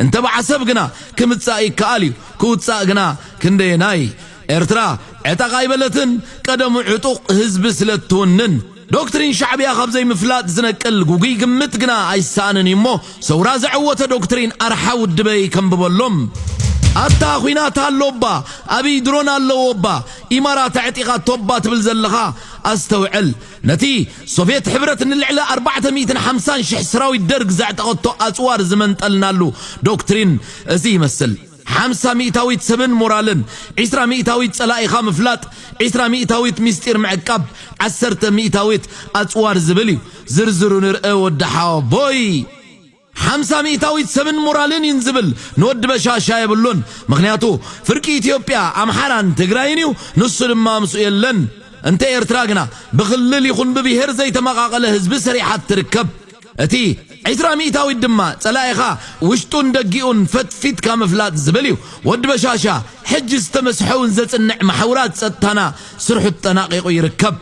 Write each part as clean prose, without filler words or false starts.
انت بعصب جنا كمتصاي كالي كوتصا جنا كنديناي ኤርትራ ዕጣቃ ይበለትን ቀደም ዕጡቅ ህዝብ ስለትወንን ዶክትሪን ሻዕቢያ ካብዘይ ምፍላጥ ዝነቅል ጉጉይ ግምት ግና አይሳንን ይሞ ሰውራ ዘዕወተ ዶክትሪን አርሓ ውድበይ ከምብበሎም አታ ኹይናት አሎባ አቢ ድሮን አለወባ ኢማራት ዕጢቃ ቶባ ትብል ዘለኻ አስተውዕል ነቲ ሶቪየት ሕብረት ንልዕለ 450 ሺህ ሰራዊት ደርግ ዘዕጠቀቶ አጽዋር ዝመንጠልናሉ ዶክትሪን እዚ ይመስል 50 مئتاويت سبن مورالن 10 مئتاويت صلايخا مفلاط 10 مئتاويت مستير معقب 10 مئتاويت اصوار زبلي زرزرو نرئ ودحاو بوي 50 مئتاويت سبن مورالن ينزبل نود بشاشا يبلون مغنياتو فرقي إثيوبيا امحران تግራይኒው ንሱ ድማ ምሱ የለን እንተ ኤርትራግና بخلل يخون ببهر زي تمقاقله ህዝብ ሰሪሓት ትርከብ እቲ 10 مئتاويت دما صلايخا وشتون دقيون فتفيت كامفلات زبليو ود بشاشا حج استمسحون زصنع محورات صتانا سرح التناقيق يركب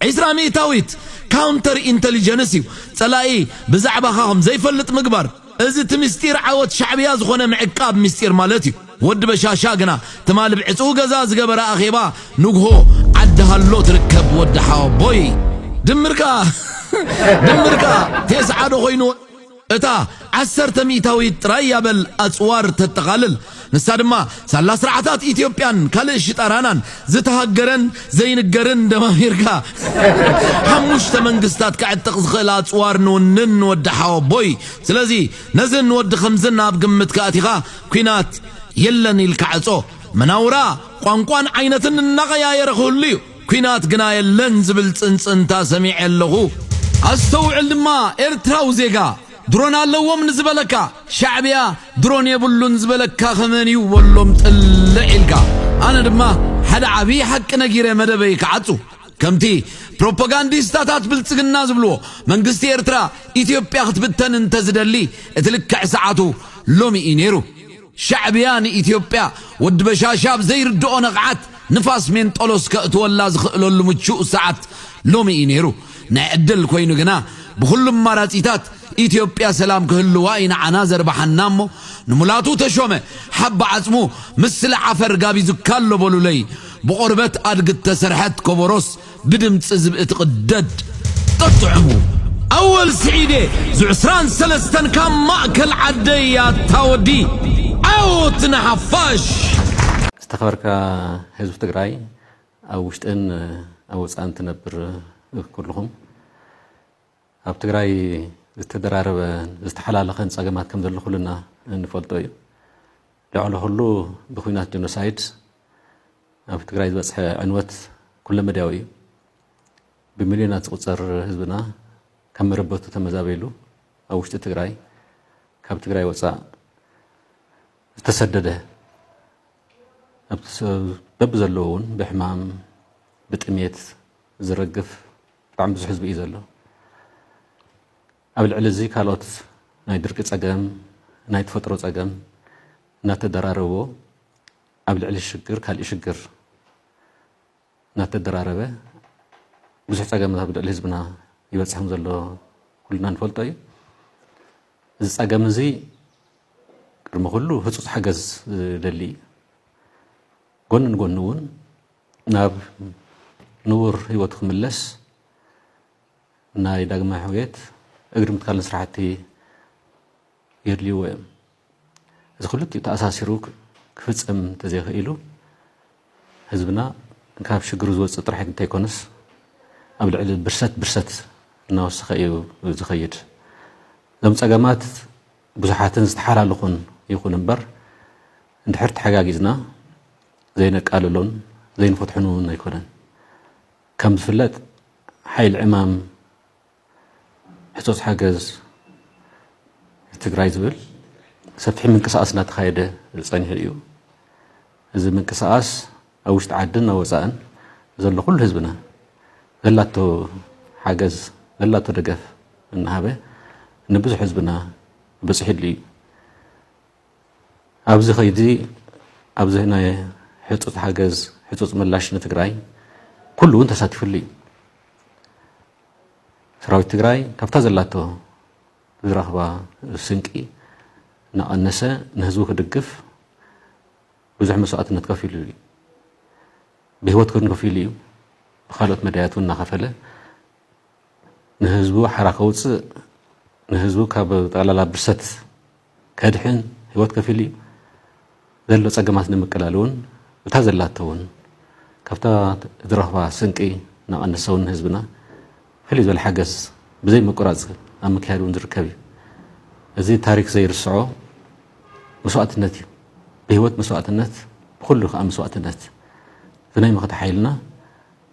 10 مئتاويت كاونتر انتليجنسي صلاي بزعبخاهم زي فلط مقبر از تمستير عوت شعبيا زخونه معقاب مستير مالتي ود بشاشا غنا تمال بعصو غزاز غبره اخيبا نغهو عدهالو تركب ود حوبوي دمركا تسعدو خوينو اتا 10 مئتاويت رايابل اصوار تتقلل نسادما سلا سرعات اثيوبيان كالش طرانان زتهاجرن زينجرن دماهيركا حموش تمنغستات كعتق زخل اصوار نون ودحاو بوي سلازي نزن ود خمزنا بقمت كاتيخا كينات يلن الكعصو مناورا قانقان عينتن النغيا يرخوليو كينات غنا يلن زبل صنصنتا سميع اللغو استوعل ما إرتراو زيغا درون اللوم نزبلكا شعبيا درون يبلون نزبلكا خماني ولوم طلعلكا انا دما حدا عبي حق نغيره مدبي كعصو كمتي بروباغانديستاتات بلصغنا زبلو منغستي إرترا إثيوبيا خطبتن انت زدلي اتلكع ساعاتو لومي إنيرو شعبيان إثيوبيا ود بشاشاب زي ردو نقعات نفاس من طلوس كأتولا زخلو متشو ساعات لومي إنيرو نعدل كوينو جنا بكل مراتيتات إثيوبيا سلام كهلو واين عنازر بحنامو نملاتو تشومه حب عزمو مثل عفر قابي زكالو بولولي بقربت أرقد تسرحت كوبروس بدم تزب اتقدد تطعمو أول سعيدة زعسران سلستن كان مأكل عديات تاودي أو تنحفاش استخبرك حزب تግራይ أو وشتن أو سأنت نبر كلهم أب تግራይ استدرارب استحلالخن صقمات كم دل خلنا نفلطو لعله كله بخوينات جنوسايد أب تግራይ بصح عنوت كل مداوي بمليونات قصر حزبنا كم ربطو تمزابيلو أو وشت تግራይ كاب تግራይ وصا تسدده ببزلون بحمام بتميت زرقف طعم بزح حزب يزلو قبل علزي كالوت ناي درك صقم ناي تفطرو صقم نا تدراربو قبل علي الشجر كالي شجر نا تدراربه بزح صقم تبدا الحزبنا يبصحم زلو كلنا نفلطي እዚ صقم زي قرم كله هصص حجز دلي قن قنون ناب نور هيوتكم ملس ناي دغما حويت اغرم تخل سرحتي يرليو اذا كلت تاساسيروك كفصم تزيخيلو حزبنا كاب شجر زوص طرحك انت يكونس قبل على برست نوسخيو زخيد لم صقمات بزحاتن استحلالخون يكون نبر اندحرت حاجاجزنا زين قاللون زين فتحنون يكونن كم فلت حي العمام حصص حجز تግራይ ዝብል سفح من كساسنا تخايده صنيح እዩ እዚ من كساس او ውሽጥ ዓድን ወፃእን ዘሎ ኩሉ ህዝብና ዘላቶ حجز ዘላቶ ደገፍ እንሃበ ንብዙሕ ህዝብና በጽሕሊ ኣብዚ ኸይዲ ኣብዚ ናይ حصص حجز حصص ملاش نتግራይ كلون تساتفلي سراويت تግራይ كفتا زلاتو زرخبا سنقي نقنسة نهزوه كدقف بزح مساعدة كفيل لي بهوت كن كفيل لي بخالط مداياتون نخفله نهزوه حركوت نهزوه كاب طلال برست كادحين هوت كفيل لي ذلو صقمات نمكلالون بتازلاتون كفتا درخوا سنقي نقنسون حزبنا فليز بالحجز بزي مقراص ام كيادون دركبي ازي تاريخ زي رسعو مسواتنت بهوت مسواتنت بكل خام مسواتنت فناي ما حيلنا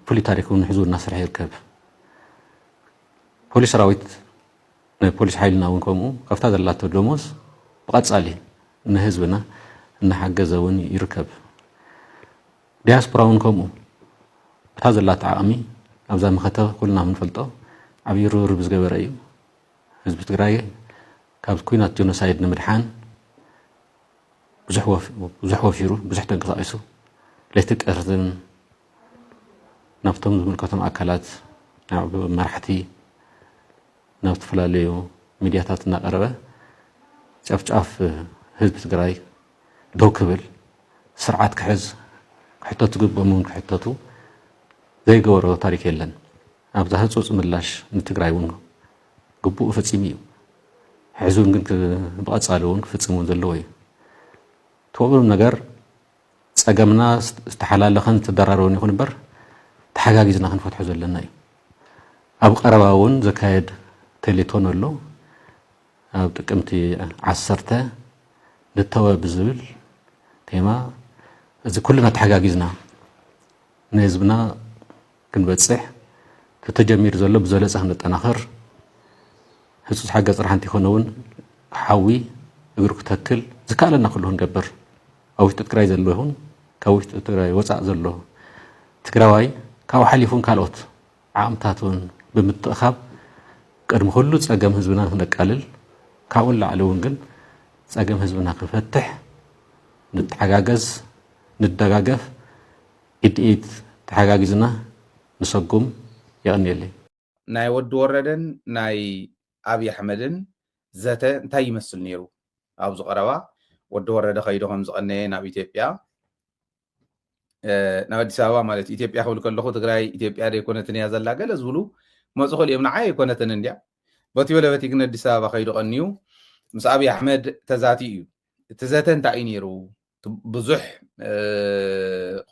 فلي تاريخون حزور الناس رح يركب بوليس راويت بوليس حيلنا ونكمو كفتا دلاتو دموز بقصالي ان حزبنا ان حجزون يركب دياسبراون كمو بتازلات عامي ابزا مخته كلنا منفلطو عبيرو ربز غبريو حزب تግራይ ካብ ኩናት ጆኖሳይድ ንምድሓን ብዙሕ ወፊሩ ብዙሕ ተንቀሳቂሱ ለይቲ ቀርትን ናብቶም ዝምልከቶም ኣካላት ናብ መራሕቲ ናብ ዝተፈላለዩ ሚድያታት እናቀረበ ጫፍጫፍ ህዝቢ ትግራይ ደው ክብል ስርዓት ክሕዝ ክሕተቱ ግብኦም ክሕተቱ ዘይገበሮ ታሪክ የለን ኣብዛ ህፁፅ ምላሽ ንትግራይ እውን ግቡእ ፈፂሙ እዩ حزون كنت بقصالون كفصمون زلوي توبم ነገር ጸገምና استحلالخن تدررون يكون بر تحጋጊዝና ክንፈትሖ ዘለና እዩ ኣብ ቀረባውን ዘካየድ ቴሌቶን ኣሎ ኣብ ጥቅምቲ 10 ልተወ ብዝብል ቴማ እዚ ኩልና ተሓጋጊዝና ንህዝብና ክንበጽሕ ተተጀሚር ዘሎ ብዘለጸ ክንጠናኸር ህጹጽ حاجة صراحة يكونون حاوي يقولك تأكل زكالنا كلهم جبر أو تتكراي زلوهون كويش تتكراي وسع زلوه تكراي كاو حليفون كالوت عام تاتون بمتخاب قدم كله تساقم حزبنا هناك قلل كاول لعلون جن تساقم حزبنا كفتح نتحجاجز نتدجاجف إد تحجاجزنا نسقم يعني اللي ناي ود وردن ناي أبي أحمدن ذاته انتهى يمثل نيرو أبو زقروا ودور ده خيرهم زقنة نبي إثيوبيا نبي سوا مالت إثيوبيا خلوا كل خود غراي إثيوبيا ده يكون تنيا زلا جل زولو ما زخول يمنع عاي يكون تننديا بتي ولا بتي كنا دسوا خير النيو مس أبي أحمد تزاتي تزاتن تعي نيرو بزح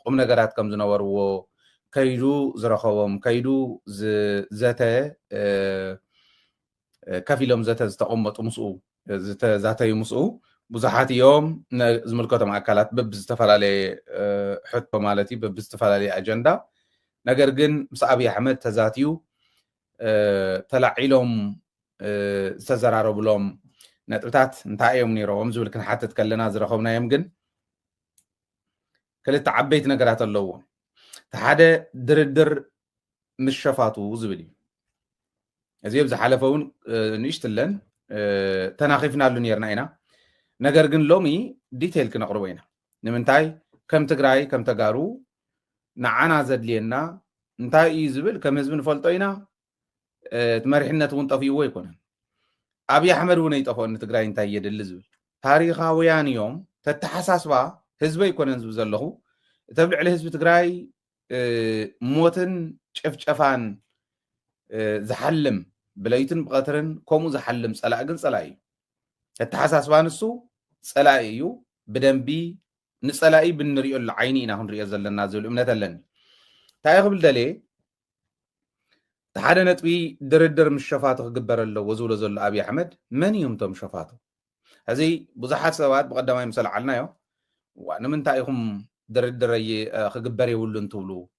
قمنا جرات كم زنور و كيدو زرخوهم كيدو ذاته كفيلهم ذاته استقامت ومسؤو ذاته يمسؤو بزحات يوم زملكاتهم أكلات ببستفعل عليه حتى مالتي ببستفعل عليه أجندة نجرجن مسأبي أحمد تزاتيو تلعيلهم استزرارو بلهم نتبتات نتاعيهم نيروهم زول كان حتى تكلنا زرخونا يمكن كلت عبيت نجرات اللو تحدى دردر مش شفاتو زبلي أزيب زحلفون نيشتلن تناخفنا لنيرنا هنا نجرجن لومي ديتيل كنا قربينا نمنتاي كم تجراي كم تجارو نعنا زد لينا نتاي يزبل كم يزبل فلطينا تمرحنا تون طفيوه يكون أبي أحمد ونيت أفون تجراي نتاي يدل زبل تاريخ ويان يوم تتحسس با حزب يكون نزب زلهو تبلع على حزب تجراي موتن شفان زحلم بلايتن بقطرن كومو زحلم صلاقن صلاي التحساس بانسو صلايو بدنبي نصلاي بنريو العينينا هون ريا زلنا زول امنه لن تاي قبل دلي تحدى نطبي دردر مشفاته غبر له وزول زول ابي احمد من يومتم شفاته هذه بزحات سوات بقدما يمسل علنا يو وانا من تايهم دردر غبر يولن تولو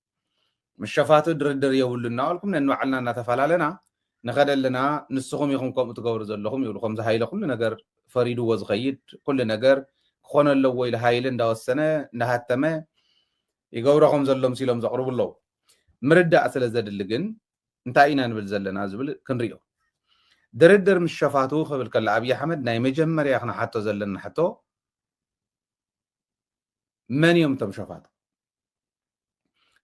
مشفاته دردر يولنا لكم انه علنا نتفالالنا نخدلنا نسخهم يخم كم تقور زلهم يقولكم زهايله كل نجر فريدو وزغيد كل نجر خون اللو ويل هايلن دا السنه نهتمه يقورهم زلهم سيلهم زقرب الله مردا اسل زدلغن انتاينا نبل زلنا زبل كنريو دردر مشفاتو خبل كل ابي احمد ناي مجمريا احنا حتى زلنا حتى من يوم تم شفاتو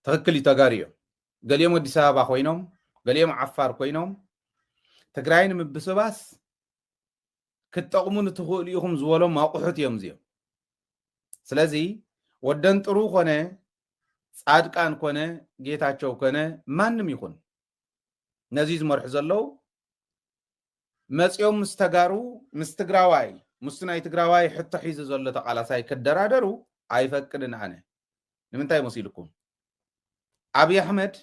تغكلي تغاريو قال يوم ادي سابا خوينهم قال يوم عفار كوينهم تقراين مبسباس ክትጠቕሙን ትኽእሉ ኢኹም ዝበሎም ኣቑሑት እዮም እዚኦም ስለዚ ወደን ጥሩ ኮነ ጻድቃን ኮነ ጌታቸው ኮነ ማንም ይኹን ነዚ ዝመርሑ ዘለው መጽኦም ምስተጋሩ ምስትግራዋይ ሙስናይ ትግራዋይ ሕቶ ሒዙ ዘሎ ተቃላሳይ ክደራደሩ ኣይፈቅድን ኣነ ንምንታይ መሲልኩም አብይ አሕመድ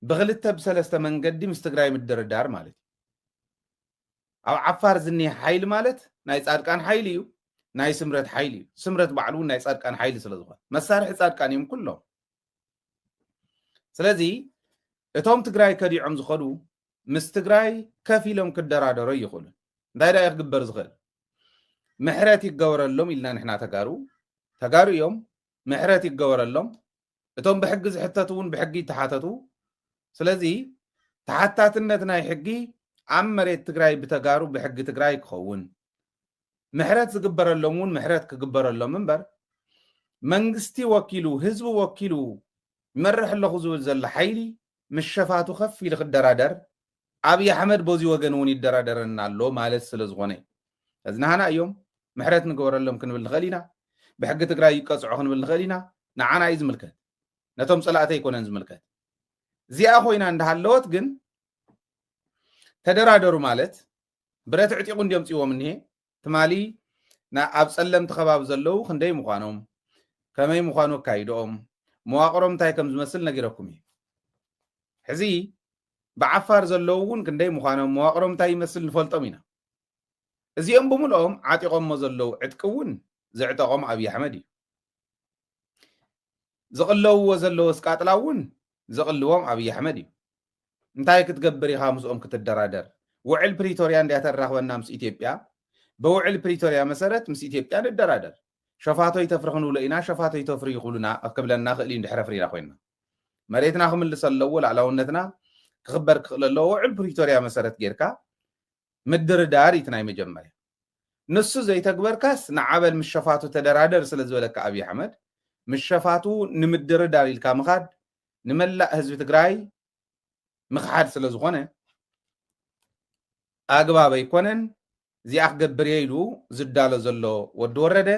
በግልተ በሰለስተ መንገዲ ምስ ትግራይ ምድርዳር ማለት ኣብ ዓፋር ዝኒ ሓይል ማለት ናይ ጻድቃን ሓይል እዩ ናይ ስምረት ሓይል እዩ ስምረት ባዕሉ ናይ ጻድቃን ሓይል ስለዝኾነ መሳርሒ ጻድቃን እዮም ኩሎም ስለዚ እቶም ትግራይ ከዲዖም ዝኸዱ ምስ ትግራይ ከፊሎም ክደራደሩ ይኽእሉ እንታይ ዳ ይግበር ዝኽእል ምሕረት ይገበረሎም ኢልና ንሕና ተጋሩ እዮም ምሕረት ይገበረሎም እቶም ብሕጊ ዝሕተቱ እውን ብሕጊ ተሓተቱ ስለዚ ተሓታትነት ናይ ሕጊ ኣብ መሬት ትግራይ ብተጋሩ ብሕጊ ትግራይ ክኸውን ምሕረት ዝግበረሎም እውን ምሕረት ክግበረሎም እምበር መንግስቲ ወኪሉ ህዝቢ ወኪሉ ይመርሕ ኣለኹ ዝብል ዘሎ ሓይሊ ምስ ሸፋቱ ከፍ ኢሉ ክደራደር አብይ አሕመድ በዚ ወገን እውን ይደራደረና ኣሎ ማለት ስለዝኾነ እዚ ናሃና እዮም ምሕረት ንገበረሎም ክንብል ንኽእል ኢና ብሕጊ ትግራይ ይቀፅዑ ክንብል ንኽእል ኢና ንዓና እዩ ዝምልከት ነቶም ፀላእተይ ይኮነን ዝምልከት እዚኣ ኮይና እንዳሃለወት ግን ተደራደሩ ማለት ብረት ዕጢቁ እንዲምፅዎም እኒሄ ትማሊ ኣብ ፀለምቲ ከባቢ ዘለው ክንደይ ምዃኖም ከመይ ምዃኑ ካይዶኦም መዋቅሮም እንታይ ከም ዝመስል ነጊረኩም እዩ ሕዚ ብዓፋር ዘለው እውን ክንደይ ምዃኖም መዋቅሮም እንታይ ይመስል ንፈልጦም ኢና እዚኦም ብምልኦም ዓጢቆሞ ዘለው ዕጥቂ እውን ዝዕጠቆም አብይ አሕመድ እዩ ዝቕለውዎ ዘለው ስቃጥላ እውን ዝቕልዎም አብይ አሕመድ እዩ እንታይ ክትገብር ኢኻ ምስኦም ክትደራደር ውዕል ፕሪቶሪያ እንዲያተራኽበና ምስ ኢትዮጵያ በውዕል ፕሪቶሪያ መሰረት ምስ ኢትዮጵያ ንደራደር ሸፋቶይ ተፍሪ ክንብሎ ኢና ሸፋቶይ ተፍሪ ይኽእሉና ክብለና ክእል እዩ እንድሕረ ፍሪና ኮይና መሬትና ክምልስ ኣለዎ ላዕላውነትና ክኽበር ክኽእል ኣለዎ ውዕል ፕሪቶሪያ መሰረት ጌርካ ምድርዳር ኢት ናይ መጀመርያ ንሱ ዘይተግበርካስ ንዓበል ምስ ሸፋቱ ተደራደር ስለ ዝበለካ አብይ አሕመድ ምስ ሸፋቱ ንምድርዳር ኢልካ ምኻድ ንመላእ ህዝቢ ትግራይ ምኽሓድ ስለ ዝኾነ ኣግባብ ኣይኮነን እዚኣ ክገብር ኢሉ ዝዳሎ ዘሎ ወዲ ወረደ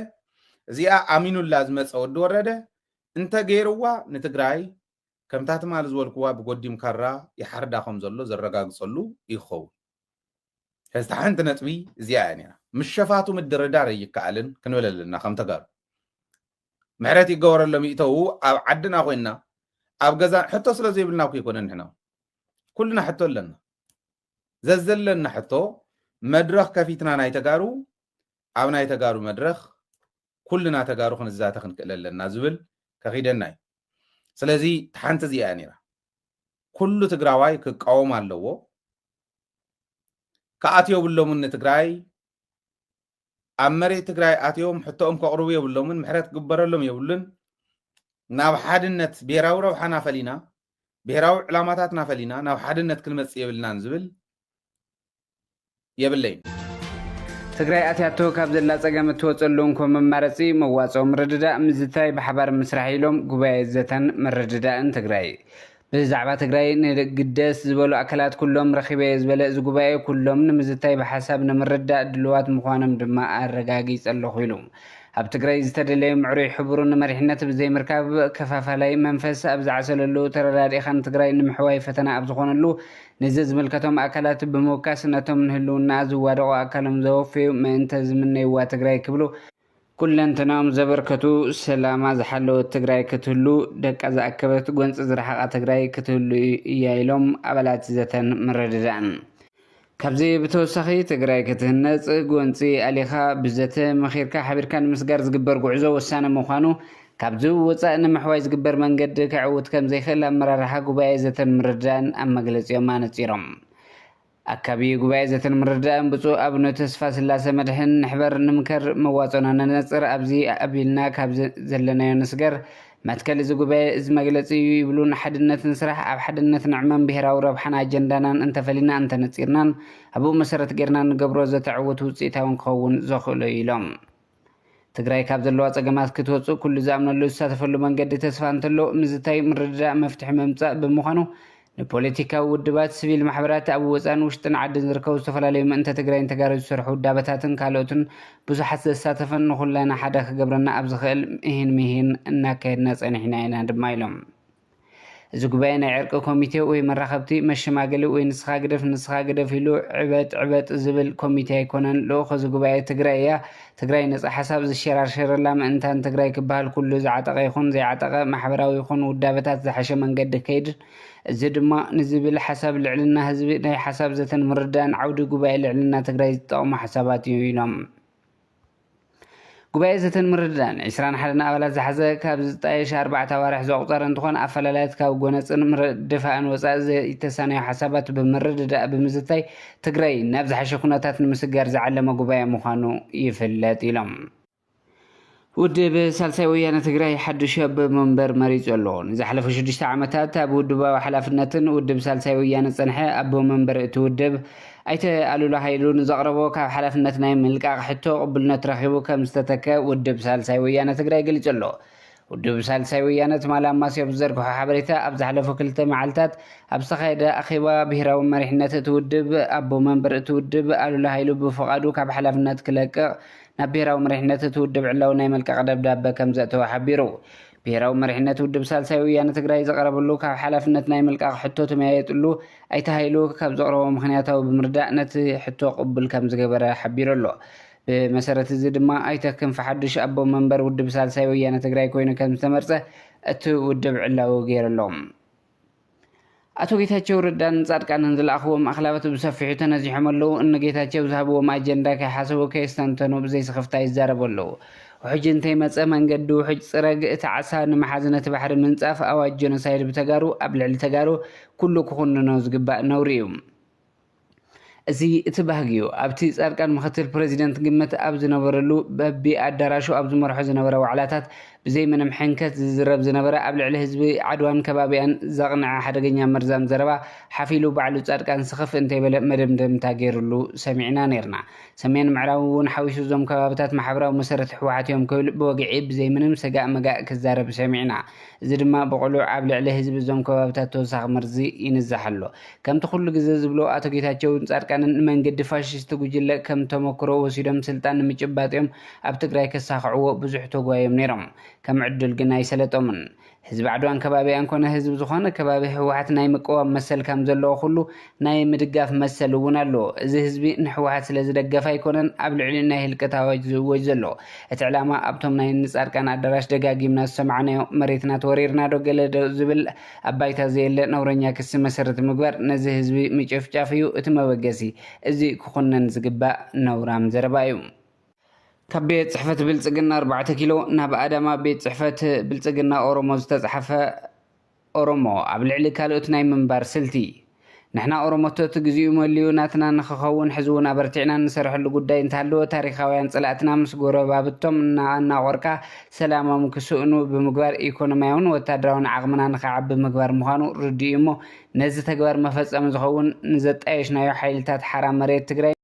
እዚኣ ኣሚኑላ ዝመፀ ወዲ ወረደ እንተ ገይርዋ ንትግራይ ከምታ ትማል ዝበልክዋ ብጎዲም ካራ ይሓርዳ ከም ዘሎ ዘረጋግፀሉ ይኸውን ሕዝቲ ሓንቲ ነጥቢ እዚኣ እያ ነይራ ምስ ሸፋቱ ምድርዳር ኣይከኣልን ክንብል ኣለና ከም ተጋሩ ምሕረት ይገበረሎም ይእተው ኣብ ዓድና ኮይንና ኣብ ገዛ ሕቶ ስለ ዘይብልና እኮ ይኮነን ንሕና ኩልና ሕቶ ኣለና ዘዘለና ሕቶ መድረኽ ከፊትና ናይ ተጋሩ ኣብ ናይ ተጋሩ መድረኽ ኩልና ተጋሩ ክንዛተ ክንክእል ኣለና ዝብል ከኺደና እዩ ስለዚ ሓንቲ እዚኣ ነይራ ኩሉ ትግራዋይ ክቃወም ኣለዎ ከኣትዮ ብሎምን ንትግራይ ኣብ መሬት ትግራይ ኣትዮም ሕቶኦም ከቕርቡ የብሎምን ምሕረት ክግበረሎም የብሉን ናብ ሓድነት ብሔራዊ ረብሓና ፈሊና ብሔራዊ ዕላማታትና ፈሊና ናብ ሓድነት ክንመፅእ የብልናን ዝብል የብለይን ትግራይ ኣትያቶ ካብ ዘላ ፀገም እትወፀሉ እንኮ መማረፂ መዋፅኦ ምርድዳእ ምዝታይ ብሓባር ምስራሕ ኢሎም ጉባኤ ዘተን ምርድዳእን ትግራይ ብዛዕባ ትግራይ ንግደስ ዝበሉ ኣካላት ኩሎም ረኺበ ዝበለ እዚ ጉባኤ ኩሎም ንምዝታይ ብሓሳብ ንምርዳእ ድልዋት ምዃኖም ድማ ኣረጋጊፅ ኣለኹ ኢሉ ኣብ ትግራይ ዝተደለየ ምዕሩይ ሕቡርን መሪሕነት ብዘይምርካብ ከፋፋላይ መንፈስ ኣብ ዝዓሰለሉ ተረዳዲእኻን ትግራይ ንምሕዋይ ፈተና ኣብ ዝኾነሉ ነዚ ዝምልከቶም ኣካላት ብምውካስ ነቶም ንህልውና ዝዋደቑ ኣካሎም ዘወፍዩ ምእንተ ዝምነይዋ ትግራይ ክብሉ ኩለንተናኦም ዘበርከቱ ሰላማ ዝሓለወት ትግራይ ክትህሉ ደቃ ዝኣከበት ጎንፂ ዝረሓቓ ትግራይ ክትህሉ እያ ኢሎም ኣባላት ዘተን ምርድዳእን ካብዚ ብተወሳኺ ትግራይ ክትህነፅ ጎንፂ ኣሊኻ ብዘተ መኺርካ ሓቢርካ ንምስጋር ዝግበር ጉዕዞ ወሳነ ምዃኑ ካብዚ ወፃእ ንምሕዋይ ዝግበር መንገዲ ክዕውት ከም ዘይኽእል ኣመራርሓ ጉባኤ ዘተን ምርድዳእን ኣብ መግለፂኦም ኣነፂሮም ኣካቢ ጉባኤ ዘተን ምርድዳእን ብፁዕ ኣቡነ ተስፋ ስላሴ መድሕን ንሕበር ንምክር መዋፅኦና ነነፅር ኣብዚ ኣቢልና ካብ ዘለናዮ ንስገር መትከል እዚ ጉባኤ እዚ መግለፂ እዩ ይብሉን ሓድነትን ስራሕ ኣብ ሓድነት ንዕመን ብሄራዊ ረብሓን ኣጀንዳናን እንተፈሊና እንተነፂርናን ኣብኡ መሰረት ጌርና ንገብሮ ዘተዕውት ውፅኢታውን ክኸውን ዘኽእሎ ኢሎም ትግራይ ካብ ዘለዋ ፀገማት ክትወፅእ ኩሉ ዝኣምነሉ ዝሳተፈሉ መንገዲ ተስፋ እንተሎ ምዝታይ ምርድዳእ መፍትሒ መምፃእ ብምዃኑ ንፖለቲካዊ ውድባት ሲቪል ማሕበራት ኣብ ወፃን ውሽጥን ዓድን ዝርከቡ ዝተፈላለዩ ምእንተ ትግራይን ተጋሩ ዝሰርሑ ውዳበታትን ካልኦትን ብዙሓት ዘሳተፈን ንኩልና ሓደ ክገብረና ኣብ ዝኽእል ምሂን እናካየድና ፀኒሕና ኢና ድማ ኢሎም እዚ ጉባኤ ናይ ዕርቂ ኮሚቴ ወይ መራኸብቲ መሸማገሊ ወይ ንስኻ ግደፍ ኢሉ ዕበት ዝብል ኮሚቴ ኣይኮነን ልኡኽ እዚ ጉባኤ ትግራይ እያ ትግራይ ነፃ ሓሳብ ዝሸራርሸረላ ምእንታን ትግራይ ክበሃል ኩሉ ዝዓጠቐ ይኹን ዘይዓጠቐ ማሕበራዊ ይኹን ውዳበታት ዝሓሸ መንገዲ ከይድ እዚ ድማ ንዝብል ሓሳብ ልዕልና ህዝቢ ናይ ሓሳብ ዘተን ምርዳን ዓውዲ ጉባኤ ልዕልና ትግራይ ዝጠቕሙ ሓሳባት እዩ ኢሎም ጉባኤ ዘተን ምርዳን 21 ኣባላት ዝሓዘ ካብ ዝጣየሽ 4 ኣዋርሕ ዘቑፀረ እንትኾን ኣፈላላይት ካብ ጎነፅን ምርድፋእን ወፃኢ ዘይተሳነዩ ሓሳባት ብምርድዳእ ብምዝታይ ትግራይ ናብ ዝሓሸ ኩነታት ንምስጋር ዝዓለመ ጉባኤ ምዃኑ ይፍለጥ ኢሎም ውድብ ሳልሳይ ወያነ ትግራይ ሓዱሽ ኣቦ መንበር መሪፁ ኣሎ ንዝሓለፈ 6 ዓመታት ኣብ ውድባዊ ሓላፍነትን ውድብ ሳልሳይ ወያነ ፀንሐ ኣቦ መንበር እቲ ውድብ ኣይተ ኣሉላ ሃይሉ ንዘቕረቦ ካብ ሓላፍነት ናይ ምልቃቕ ሕቶ ቅቡልነት ረኺቡ ከም ዝተተከ ውድብ ሳልሳይ ወያነ ትግራይ ገሊጹ ኣሎ ውድብ ሳልሳይ ወያነ ትማል ኣማስዮ ብዘርግሖ ሓበሬታ ኣብ ዝሓለፉ 2 መዓልታት ኣብ ዝተኻየደ ኣኼባ ብሄራዊ መሪሕነት እቲ ውድብ ኣቦ መንበር እቲ ውድብ ኣሉላ ሃይሉ ብፍቓዱ ካብ ሓላፍነት ክለቅቕ ናብ ብሄራዊ መሪሕነት እቲ ውድብ ዕላው ናይ መልቀቕ ደብዳቤ ከም ዘእተወ ሓቢሩ ብሄራዊ መሪሕነት ውድብ ሳልሳይ ወያነ ትግራይ ዘቕረበሉ ካብ ሓላፍነት ናይ መልቃቕ ሕቶ ተመያየጥሉ ኣይተሃይሉ ካብ ዘቕረቦ ምክንያታዊ ብምርዳእ ነቲ ሕቶ ቅቡል ከም ዝገበረ ሓቢሩ ኣሎ ብመሰረት እዚ ድማ ኣይተ ክንፈ ሓዱሽ ኣቦ መንበር ውድብ ሳልሳይ ወያነ ትግራይ ኮይኑ ከም ዝተመርፀ እቲ ውድብ ዕላው ገይሩሎም ኣቶ ጌታቸው ረዳን ጻድቃንን ዝለኣኽዎም ኣኽላባት ብሰፊሑ ተነዚሖም ኣለዉ እነ ጌታቸው ዝሃብዎም ኣጀንዳ ከይሓሰቡ ከይስተንተኑ ብዘይስኽፍታ ይዛረቡ ኣለዉ ውሕጅ እንተይመፀ መንገዲ ውሕጅ ፅረግ እቲ ዓሳ ንመሓዝነ እቲ ባሕሪ ምንፃፍ ኣዋጅ ጀኖሳይድ ብተጋሩ ኣብ ልዕሊ ተጋሩ ኩሉ ክኹንኖ ዝግባእ ነውሪ እዩ እዚ እቲ ባህግዩ ኣብቲ ጻድቃን ምክትል ፕሬዚደንት ግመት ኣብ ዝነበረሉ በቢ ኣዳራሹ ኣብ ዝመርሖ ዝነበረ ዋዕላታት ብዘይ ምንም ሕንከት ዝዝረብ ዝነበረ ኣብ ልዕሊ ህዝቢ ዓድዋን ከባቢያን ዘቕንዐ ሓደገኛ መርዛም ዘረባ ሓፊሉ ባዕሉ ጻድቃን ስኽፍ እንተይበለ መደምደምታ ገይሩሉ ሰሚዕና ነርና ሰሜን ምዕራብ እውን ሓዊሱ ዞም ከባቢታት ማሕበራዊ መሰረት ሕወሓት እዮም ክብል ብወግዒ ብዘይ ምንም ሰጋእ መጋእ ክዛረብ ሰሚዕና እዚ ድማ ብቑሉዕ ኣብ ልዕሊ ህዝቢ ዞም ከባቢታት ተወሳኺ መርዚ ይንዛሕ ኣሎ ከምቲ ኩሉ ግዜ ዝብሎ ኣቶ ጌታቸውን ጻድቃንን ንመንገዲ ፋሽስት ጉጅለ ከም ተመክሮ ወሲዶም ስልጣን ንምጭባጥ እዮም ኣብ ትግራይ ከሳኽዕዎ ብዙሕ ተጓዮም ነይሮም ከም ዕድል ግን ኣይሰለጦምን ህዝቢ ዓድዋን ከባቢያን ኮነ ህዝቢ ዝኾነ ከባቢ ሕወሓት ናይ ምቅዋም መሰል ከም ዘለዎ ኩሉ ናይ ምድጋፍ መሰል እውን ኣሎ እዚ ህዝቢ ንሕወሓት ስለ ዝደገፈ ኣይኮነን ኣብ ልዕሊ ናይ ህልቀት ኣዋጅ ዝእወጅ ዘሎ እቲ ዕላማ ኣብቶም ናይ ንጻድቃን ኣዳራሽ ደጋጊምና ዝሰማዕናዮ መሬትና ተወሪርና ዶ ገለ ዝብል ኣባይታ ዘየለ ነውረኛ ክሲ መሰረት ምግባር ነዚ ህዝቢ ምጭፍጫፍ እዩ እቲ መበገሲ እዚ ክኹነን ዝግባእ ነውራም ዘረባ እዩ ካብ ቤት ጽሕፈት ብልጽግና 4 ኪሎ ናብ ኣዳማ ቤት ጽሕፈት ብልጽግና ኦሮሞ ዝተጻሕፈ ኦሮሞ ኣብ ልዕሊ ካልኦት ናይ ምንባር ስልቲ ንሕና ኦሮሞቶት ግዚኡ መልዩ ናትና ንኽኸውን ሕዝቡን ኣበርቲዕና ንሰርሐሉ ጉዳይ እንተሃለወ ታሪኻውያን ጽላእትና ምስ ጎረባብቶም እናቆርካ ሰላሞም ክስእኑ ብምግባር ኢኮኖምያውን ወታደራውን ዓቕምና ንኸዓቢ ምግባር ምዃኑ ርድኡ እሞ ነዚ ተግባር መፈጸሚ ዝኸውን ንዘጣየሽናዮ ሓይልታት ሓራ መሬት ትግራይ